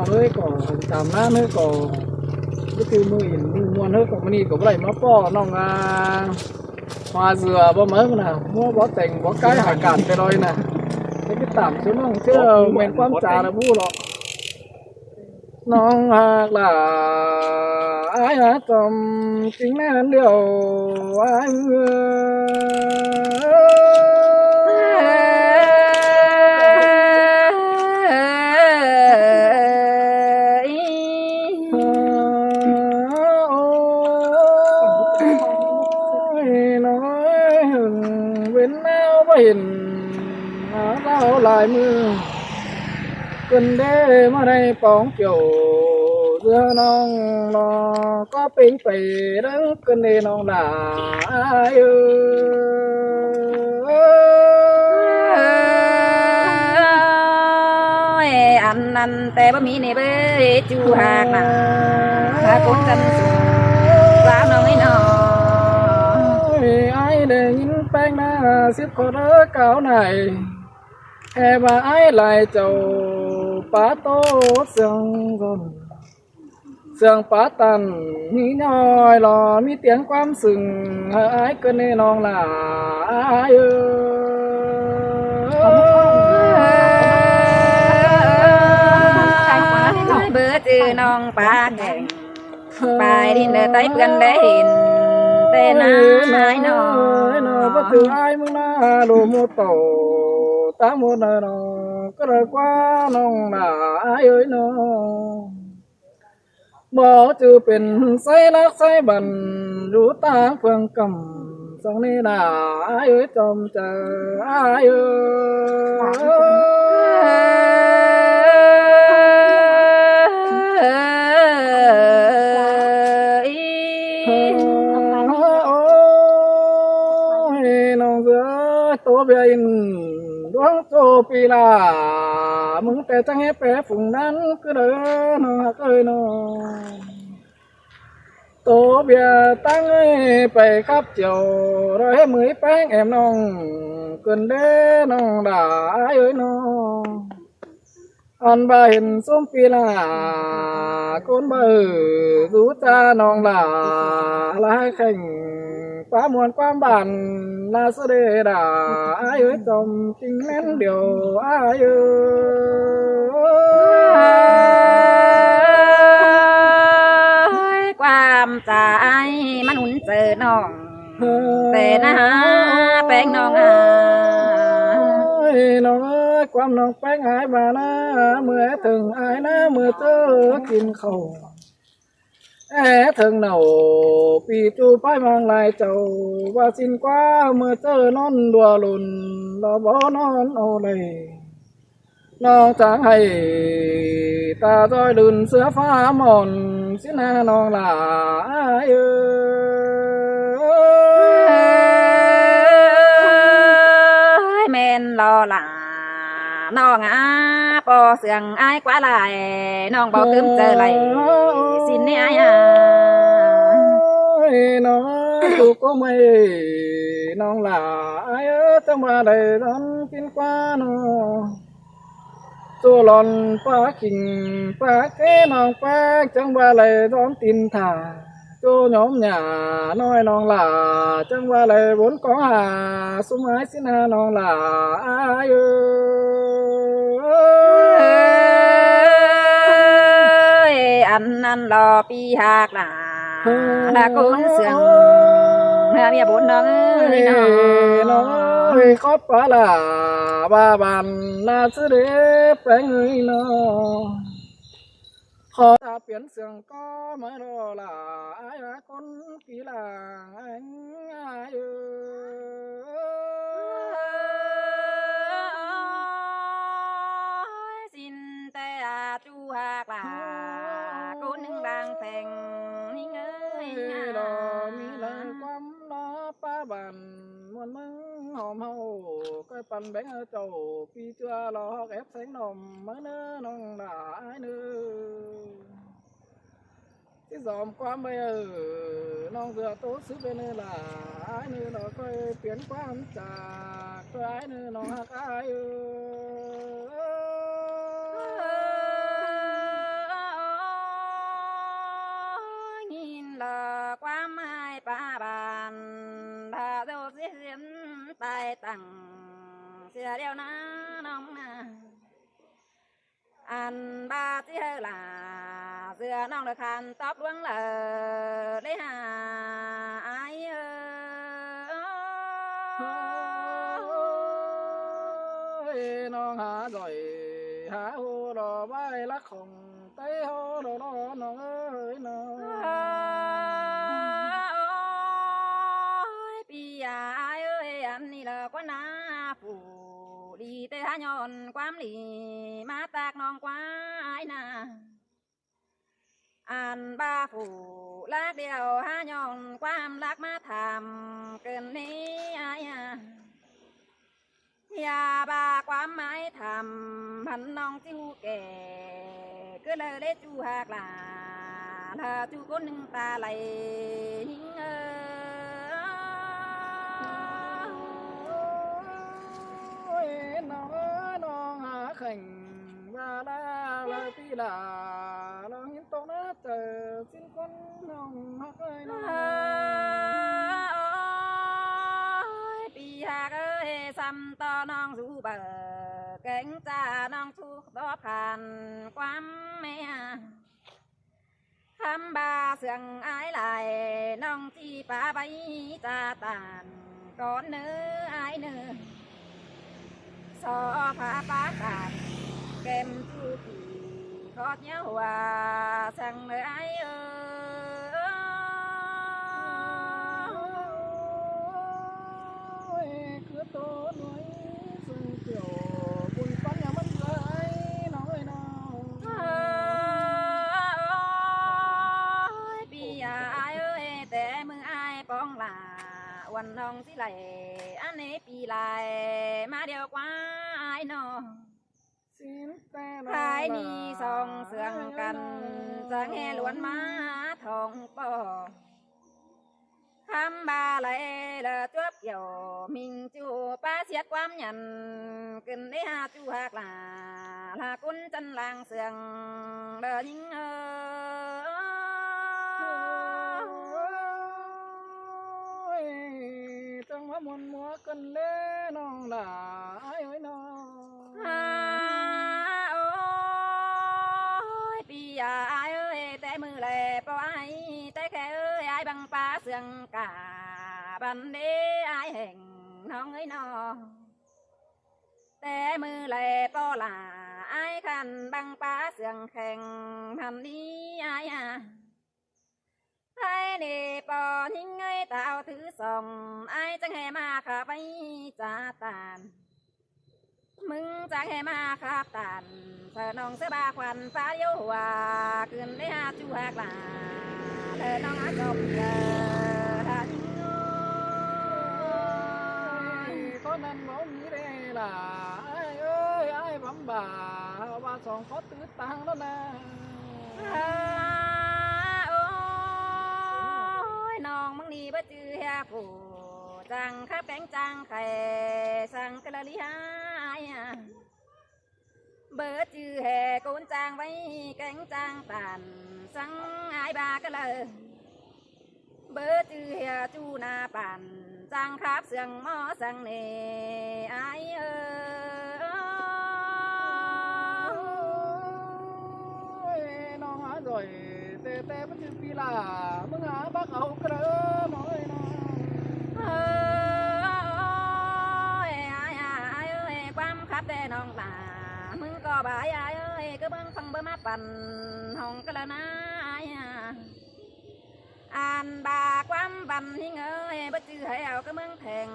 น้องเอ้ยก่อนตามหน้าเนื้อก่อนก็คือมือหินมือมวนเนื้อก่อนมันนี่ก็บ่ได้มาป้อน้องhoa dừa bao mới nào mua bó tình bó cái hải cản cái đôi nè cái tạm xuống nó chứ mình quan trà là bu lọ non hạt là ai hả tầm chính là điều aiเห็นเราลายมือกันได้มาได้ปองเกี่ยวเรือน้องรอก็เป็นไปดังกันได้น้องด่าอันนั้นแต่บ่มีในเบอจูหากนะถ้าคนกันสูงสาวน้องไม่นอđể nhìn bánh na xếp khó đỡ cáo này hè bà ai lại chầu bá tô sương rồi sương bá tàn mi nhoi lò mi tiếng quam sừng ai cơn nê non là ai bữa trừ non bá kèn bài đi nơi tay gần để hình tên ai nó bất cứ ai muốn na đồ một tổ ta một nơi nó có đời quá nông là ai ơi nó bỏ trừเป็นไส้ลักไส้บันรู้ตาเฟืองกำสองนี่น่ะai ơiจอมเจอai ơiตัวเบียนดวงโตปีลามึงแต่จังให้แปรฝุ่งนั้นก็เดินเคยนอตัวเบียตั้งไปครับเจียวร้อยมือแป้งแอมน้องเกินเด้น้องด่าเอ้ยน้องอันบ่เห็นส้มปีลาคนบ่รู้จาน้องด่าลายแข่งป้ามวนความบานลาสเดดาอายุจมจริงเล่นเดียวอายุความใจมันหุ่นเจอน้องแต่นะแป้งน้องน้องความน้องแป้งหายมานะเมื่อถึงอายนะเมื่อเจอกินข้าวthường nào pi chu phai mang lại chầu và xin qua mưa chơ non đùa lùn lo bó non ô này nó chẳng hay ta roi lùn sữa pha mòn xin ha non là ai ơi men lo là non á bò sườn ai quá lại non bò cơm chờ lại xin đi ai nó tu có mày non là ai ở trong mà đầy đón kinh qua nó cho lon phá kinh phá cái non phá trong ba lại đón tin thả cho nhóm nhà nói non là trong ba lại vốn có hà súng ái xin hà non là ai ăn lo pi hạt là con sườn là bia bốn đó nó có phải là ba bàn là sư đế phải người nó khó ta biến sườn có mới đó là ai là con kỳ là anh ai xin tay chu hạt là con nương đang phèn ninh ơi đó mi lần quắm nó ba bàn muôn măng hòm hậu cái pan bánh ở chầu khi chưa lo ép sánh nòm mới nữa non đã ai nữa cái dòm qua bây giờ non dừa tốt xứ bên này là ai nữa nó coi biến qua ăn trà coi ai nữa nó hạc ai ตังเสียเดียวนะน้องนะอันบาที่เฮล่ะเสือน้องเลยคันตอบดวงเลยได้หาไอน้องหาจ่อยหาหูรอใบลักของไต้หูรอน้องเอ้ยน้องปียาเอ้ยอันนี้ละกว่านาผู้ดีแต่หาย้อนความหลีมาตากน้องกว่าไอ้นาอันบาผู้รักเดียวหาย้อนความรักมาทำเกินนี้ไอ้อย่าบาความหมายทำพันน้องจิ้วแก่ก็เลยได้จูหากลาถ้าจูคนหนึ่งตาไหลนิ่งน้องหาแข่งว่าลาเลยพี่ลาน้องเห็นตรงนั้นเจอสิ้นคนน้องฮักเลยน้องปีหากเอ้ยซ้ำต่อน้องสู้เบอเก่งจ้าน้องสู้ต่อผ่านความแม่คำบาเสียงอายไหลน้องจีป่าใบจ่าตานก่อนเนื้ออายเนื้อสอผ้าปากันเก็มจูผีขอดเนี้ยหัวสั่งเลยอายคือตัวหน่วยซึ่งเกี่ยวบุญปัญญามันเลยน้องเอ้ยน้องปียาเอ้ยแต่มืออายป้องลาวันน้องสิไหลอันนี้ปีไหลมาเดียวกว่าอายน้องภายนี้สองเสืองกันจางแห่ล้วนมาทองปอคำบาไหลเลอจวบเกี่ยวมิงจูป้าเสียดความหยันขึ้นได้หาจูหากลากุนจันลางเสืองเดินยิงจังว่ามนมัวกันเล่น้องหลายเอ้ยน้องโอ้ยปียาเอ้ยแต่มือแลปอไอแต่แค่เอ้ยไอบังป้าเสืองกาบันเดไอแห่งน้องเอ้ยน้องแต่มือแลปอลาไอขันบังป้าเสืองแข่งพันนี้ไอไอ้นี่ปอทิ้งไอ้ตาวถือส่งไอ้จังให้มาขับไปจ่าตานมึงจังให้มาขับตานเธอน้องเสือบาควันฟ้าโยว่าขึ้นได้หาจูหากลาเธอน้องอาจบเจอถ้าทิ้งคนนั้นบ่มีเด้ล่ะไอ้เอ้ยไอ้บำบ่าว่าสองขอตื้อตังแล้วนะน้องมึงนี่บ่จือเฮียผู้จังขับแกงจังไข่สั่งกะละลิหายเบิดจือแห่โกนจางไว้แกงจางตานสั่งอายบากะเลยเบิดจือเฮียจูนาปั่นจังขับเสียงหม้อสั่งเนอายน้องหาจ่อยแต่มันคือปีลามึงหาบักเอากระน้อยน้องความขับแต่น้องตามึงก็บ่ายเอ้ยก็เบิ่งฟังเบิ่งมาปั่นห้องกันแล้วนะอ่านบาความบันหิงเอ้ยบ่จื้อให้เอาก็เมืองแข่ง